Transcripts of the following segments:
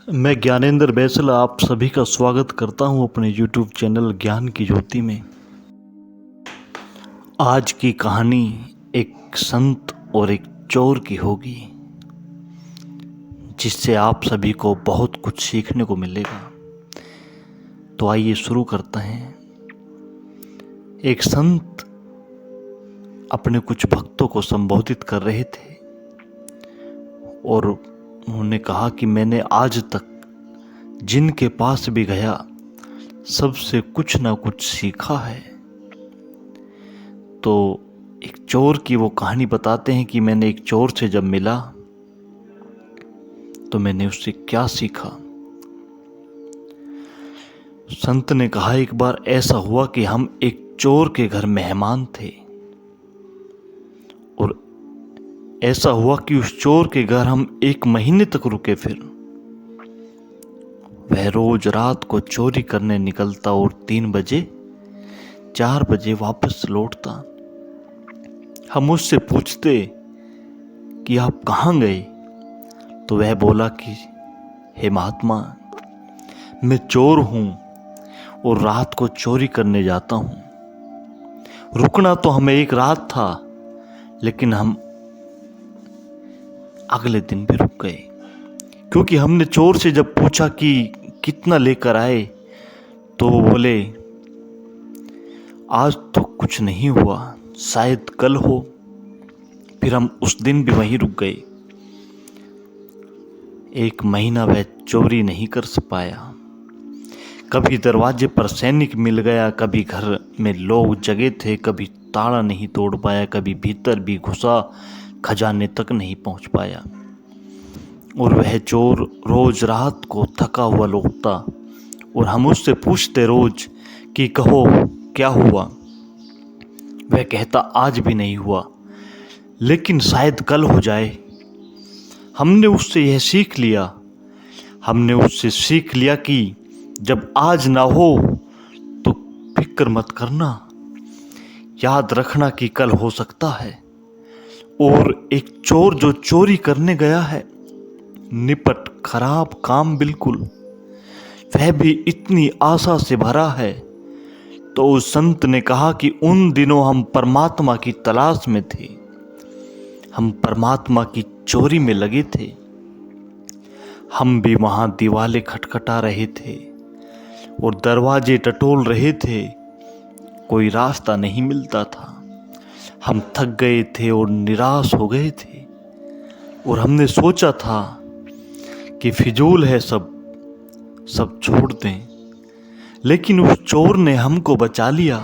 मैं ज्ञानेंद्र बैसल आप सभी का स्वागत करता हूं अपने YouTube चैनल ज्ञान की ज्योति में। आज की कहानी एक संत और एक चोर की होगी, जिससे आप सभी को बहुत कुछ सीखने को मिलेगा। तो आइए शुरू करते हैं। एक संत अपने कुछ भक्तों को संबोधित कर रहे थे और उन्होंने कहा कि मैंने आज तक जिनके पास भी गया सबसे कुछ ना कुछ सीखा है। तो एक चोर की वो कहानी बताते हैं कि मैंने एक चोर से जब मिला तो मैंने उससे क्या सीखा। संत ने कहा, एक बार ऐसा हुआ कि हम एक चोर के घर मेहमान थे और ऐसा हुआ कि उस चोर के घर हम 1 महीने तक रुके। फिर वह रोज रात को चोरी करने निकलता और 3 बजे 4 बजे वापस लौटता। हम उससे पूछते कि आप कहाँ गए, तो वह बोला कि हे महात्मा, मैं चोर हूं और रात को चोरी करने जाता हूं। रुकना तो हमें 1 रात था, लेकिन हम अगले दिन भी रुक गए, क्योंकि हमने चोर से जब पूछा कि कितना लेकर आए, तो वो बोले आज तो कुछ नहीं हुआ, शायद कल हो। फिर हम उस दिन भी वहीं रुक गए। 1 महीना वह चोरी नहीं कर पाया। कभी दरवाजे पर सैनिक मिल गया, कभी घर में लोग जगे थे, कभी ताला नहीं तोड़ पाया, कभी भीतर भी घुसा खजाने तक नहीं पहुंच पाया। और वह चोर रोज रात को थका हुआ लौटता और हम उससे पूछते रोज कि कहो क्या हुआ। वह कहता आज भी नहीं हुआ, लेकिन शायद कल हो जाए। हमने उससे यह सीख लिया, हमने उससे सीख लिया कि जब आज ना हो तो फिक्र मत करना, याद रखना कि कल हो सकता है। और एक चोर जो चोरी करने गया है, निपट खराब काम बिल्कुल, वह भी इतनी आशा से भरा है। तो उस संत ने कहा कि उन दिनों हम परमात्मा की तलाश में थे, हम परमात्मा की चोरी में लगे थे। हम भी वहां दीवाले खटखटा रहे थे और दरवाजे टटोल रहे थे, कोई रास्ता नहीं मिलता था। हम थक गए थे और निराश हो गए थे और हमने सोचा था कि फिजूल है, सब छोड़ दें। लेकिन उस चोर ने हमको बचा लिया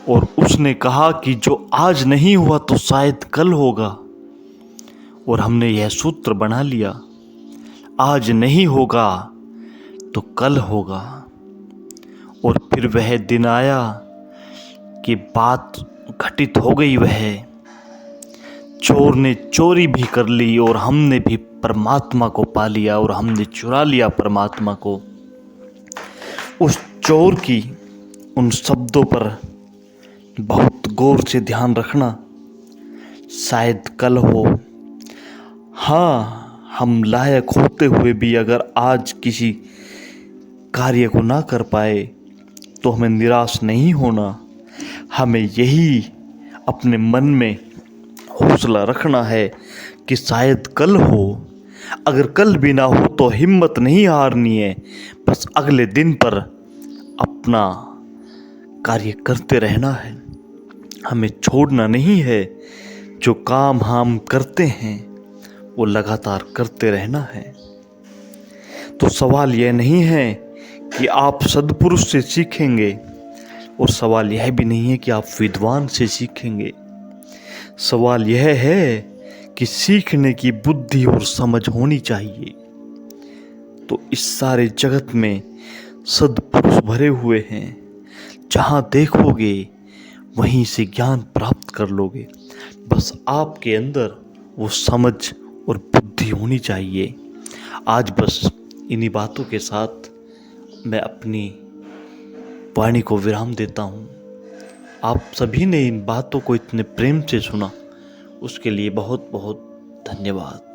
और उसने कहा कि जो आज नहीं हुआ तो शायद कल होगा। और हमने यह सूत्र बना लिया, आज नहीं होगा तो कल होगा। और फिर वह दिन आया कि बात घटित हो गई। वह चोर ने चोरी भी कर ली और हमने भी परमात्मा को पा लिया और हमने चुरा लिया परमात्मा को। उस चोर की उन शब्दों पर बहुत गौर से ध्यान रखना, शायद कल हो। हाँ, हम लायक होते हुए भी अगर आज किसी कार्य को ना कर पाए तो हमें निराश नहीं होना। हमें यही अपने मन में हौसला रखना है कि शायद कल हो। अगर कल भी ना हो तो हिम्मत नहीं हारनी है, बस अगले दिन पर अपना कार्य करते रहना है, हमें छोड़ना नहीं है। जो काम हम करते हैं वो लगातार करते रहना है। तो सवाल यह नहीं है कि आप सद्पुरुष से सीखेंगे, और सवाल यह भी नहीं है कि आप विद्वान से सीखेंगे। सवाल यह है कि सीखने की बुद्धि और समझ होनी चाहिए। तो इस सारे जगत में सद्पुरुष भरे हुए हैं, जहाँ देखोगे वहीं से ज्ञान प्राप्त कर लोगे। बस आपके अंदर वो समझ और बुद्धि होनी चाहिए। आज बस इन्हीं बातों के साथ मैं अपनी वाणी को विराम देता हूँ। आप सभी ने इन बातों को इतने प्रेम से सुना, उसके लिए बहुत बहुत धन्यवाद।